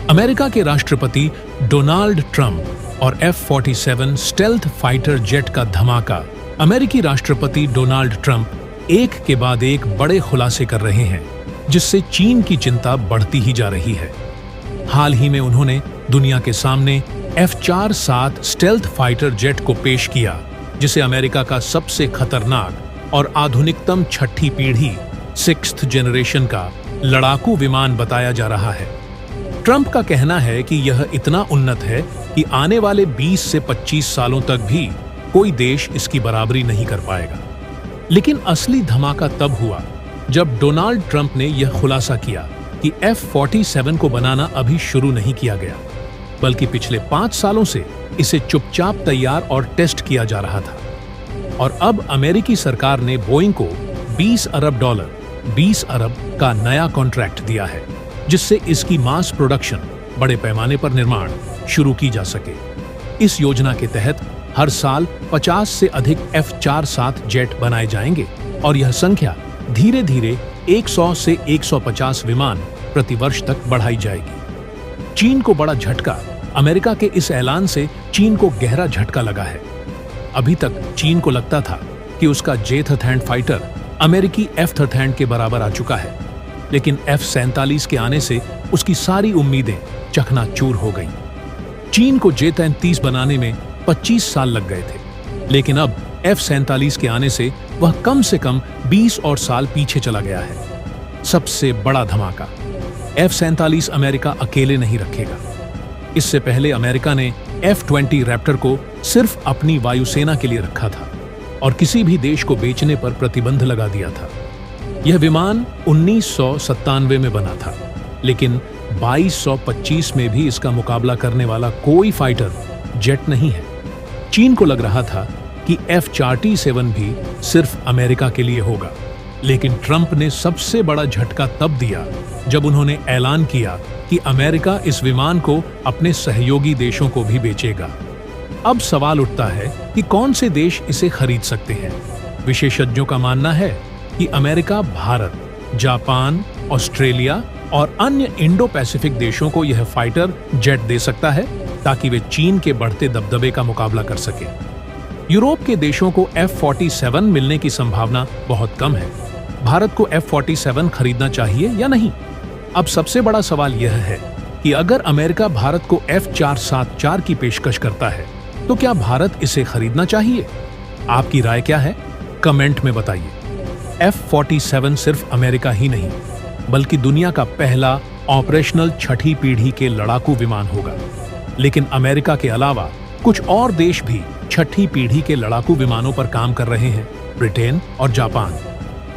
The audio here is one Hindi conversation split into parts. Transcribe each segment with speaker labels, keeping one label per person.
Speaker 1: अमेरिका के राष्ट्रपति डोनाल्ड ट्रंप और F-47 स्टेल्थ फाइटर जेट का धमाका। अमेरिकी राष्ट्रपति डोनाल्ड ट्रंप एक के बाद एक बड़े खुलासे कर रहे हैं, जिससे चीन की चिंता बढ़ती ही जा रही है। हाल ही में उन्होंने दुनिया के सामने F-47 स्टेल्थ फाइटर जेट को पेश किया, जिसे अमेरिका का सबसे खतरनाक और आधुनिकतम छठी पीढ़ी 6th जनरेशन का लड़ाकू विमान बताया जा रहा है। ट्रंप का कहना है कि यह इतना उन्नत है कि आने वाले 20 से 25 सालों तक भी कोई देश इसकी बराबरी नहीं कर पाएगा। लेकिन असली धमाका तब हुआ जब डोनाल्ड ट्रंप ने यह खुलासा किया कि F-47 को बनाना अभी शुरू नहीं किया गया, बल्कि पिछले 5 सालों से इसे चुपचाप तैयार और टेस्ट किया जा रहा था। और अब अमेरिकी सरकार ने बोइंग को $20 अरब 20 अरब का नया कॉन्ट्रैक्ट दिया है, जिससे इसकी मास प्रोडक्शन बड़े पैमाने पर निर्माण शुरू की जा सके। इस योजना के तहत हर साल 50 से अधिक F-47 जेट बनाए जाएंगे और यह संख्या धीरे धीरे 100 से 150 विमान प्रति वर्ष तक बढ़ाई जाएगी। चीन को बड़ा झटका। अमेरिका के इस ऐलान से चीन को गहरा झटका लगा है। अभी तक चीन को लगता था कि उसका J-30 फाइटर अमेरिकी F-30 के बराबर आ चुका है, लेकिन F-47 के आने से उसकी सारी उम्मीदें चकनाचूर हो गईं। चीन को J-33 बनाने में 25 साल लग गए थे, लेकिन अब F-47 के आने से वह कम से कम 20 और साल पीछे चला गया है। सबसे बड़ा धमाका, F-47 अमेरिका अकेले नहीं रखेगा। इससे पहले अमेरिका ने F-20 रैप्टर को सिर्फ अपनी वायुसेना के लिए रखा था और किसी भी देश को बेचने पर प्रतिबंध लगा दिया था। यह विमान 1997 में बना था, लेकिन 2225 में भी इसका मुकाबला करने वाला कोई फाइटर जेट नहीं है। चीन को लग रहा था कि F-47 भी सिर्फ अमेरिका के लिए होगा, लेकिन ट्रंप ने सबसे बड़ा झटका तब दिया जब उन्होंने ऐलान किया कि अमेरिका इस विमान को अपने सहयोगी देशों को भी बेचेगा। अब सवाल उठता है कि कौन से देश इसे खरीद सकते हैं। विशेषज्ञों का मानना है कि अमेरिका भारत, जापान, ऑस्ट्रेलिया और अन्य इंडो पैसिफिक देशों को यह फाइटर जेट दे सकता है, ताकि वे चीन के बढ़ते दबदबे का मुकाबला कर सके। यूरोप के देशों को F-47 मिलने की संभावना बहुत कम है। भारत को F-47 खरीदना चाहिए या नहीं? अब सबसे बड़ा सवाल यह है कि अगर अमेरिका भारत को F-474 की पेशकश करता है, तो क्या भारत इसे खरीदना चाहिए? आपकी राय क्या है? कमेंट में बताइए। F-47 सिर्फ अमेरिका ही नहीं, बल्कि दुनिया का पहला ऑपरेशनल छठी पीढ़ी के लड़ाकू विमान होगा। लेकिन अमेरिका के अलावा कुछ और देश भी छठी पीढ़ी के लड़ाकू विमानों पर काम कर रहे हैं, ब्रिटेन और जापान।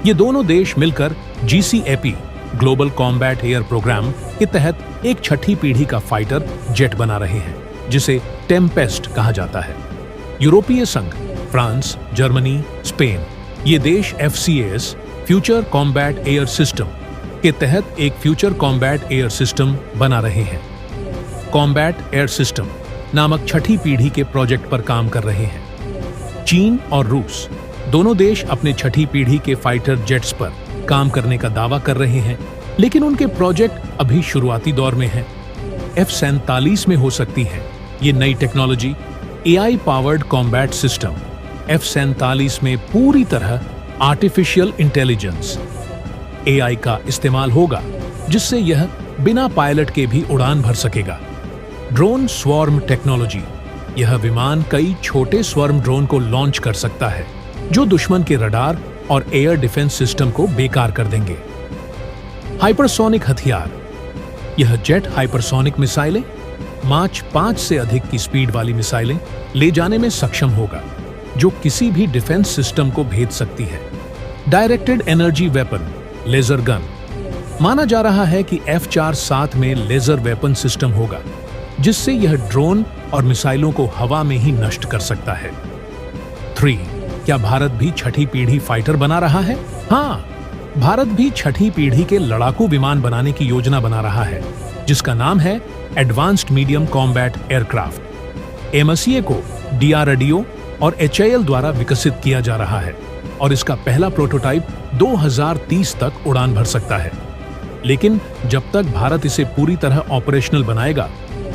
Speaker 1: ये दोनों देश मिलकर GCAP global combat air programme के तहत एक छठी पीढ़ी का फाइटर जेट बना रहे हैं, जिसे टेम्पेस्ट कहा जाता है। यूरोपीय संघ, फ्रांस, जर्मनी, स्पेन, ये देश FCAS future combat air system के तहत एक फ्यूचर कॉम्बैट एयर सिस्टम बना रहे हैं। कॉम्बैट एयर सिस्टम नामक छठी पीढ़ी के प्रोजेक्ट पर काम कर रहे हैं। चीन और रूस दोनों देश अपने छठी पीढ़ी के फाइटर जेट्स पर काम करने का दावा कर रहे हैं, लेकिन उनके प्रोजेक्ट अभी शुरुआती दौर में हैं। F-47 में हो सकती है ये नई technology. AI powered combat system F-47 में पूरी तरह आर्टिफिशियल इंटेलिजेंस AI का इस्तेमाल होगा, जिससे यह बिना पायलट के भी उड़ान भर सकेगा। ड्रोन स्वॉर्म टेक्नोलॉजी, यह विमान कई छोटे स्वॉर्म ड्रोन को लॉन्च कर सकता है, जो दुश्मन के रडार और एयर डिफेंस सिस्टम को बेकार कर देंगे। हाइपरसोनिक हथियार, यह जेट हाइपरसोनिक मिसाइलें, माच 5 से अधिक की स्पीड वाली मिसाइलें ले जाने में सक्षम होगा, जो किसी भी डिफेंस सिस्टम को भेद सकती है। Directed energy weapon, laser gun, माना जा रहा है कि F-47 में लेजर वेपन सिस्टम होगा, जिससे यह ड्रोन और मिसाइलों को हवा में ही नष्ट कर सकता है। 3. क्या भारत भी छठी पीढ़ी फाइटर बना रहा है? हाँ, भारत भी छठी पीढ़ी के लड़ाकू विमान बनाने की योजना बना रहा है, जिसका नाम है advanced medium combat aircraft. MSEA को DRDO और HAL द्वारा विकसित किया जा रहा है और इसका पहला प्रोटोटाइप 2030 तक उड़ान भर सकता है। लेकिन जब तक भारत इसे पूरी तरह ऑपरेशनल बनाएगा,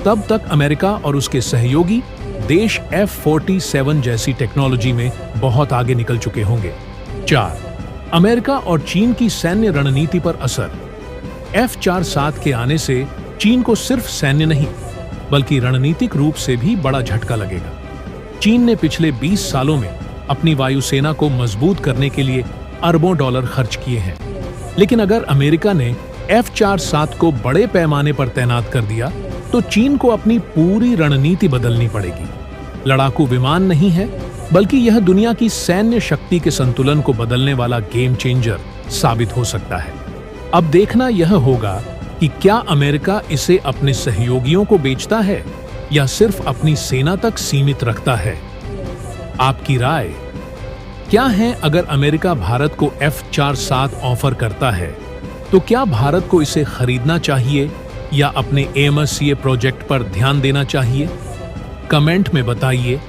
Speaker 1: तब तक अमेरिका और उसके सहयोगी देश F-47 जैसी टेक्नोलॉजी में बहुत आगे निकल चुके होंगे। 4. अमेरिका और चीन की सैन्य रणनीति पर असर। F-47 के आने से चीन को सिर्फ सैन्य नहीं, बल्कि रणनीतिक रूप से भी बड़ा झटका लगेगा। चीन ने पिछले 20 सालों में अपनी वायुसेना को मजबूत करने के लिए अरबों डॉलर खर्च किए हैं, लेकिन अगर अमेरिका ने F-47 को बड़े पैमाने पर तैनात कर दिया तो चीन को अपनी पूरी रणनीति बदलनी पड़ेगी। लड़ाकू विमान नहीं है, बल्कि यह दुनिया की सैन्य शक्ति के संतुलन को बदलने वाला गेम चेंजर साबित हो सकता है। अब देखना यह होगा कि क्या अमेरिका इसे अपने सहयोगियों को बेचता है या सिर्फ अपनी सेना तक सीमित रखता है। आपकी राय क्या है? अगर अमेरिका भारत को F-47 ऑफर करता है तो क्या भारत को इसे खरीदना चाहिए या अपने AMSCA प्रोजेक्ट पर ध्यान देना चाहिए? कमेंट में बताइए।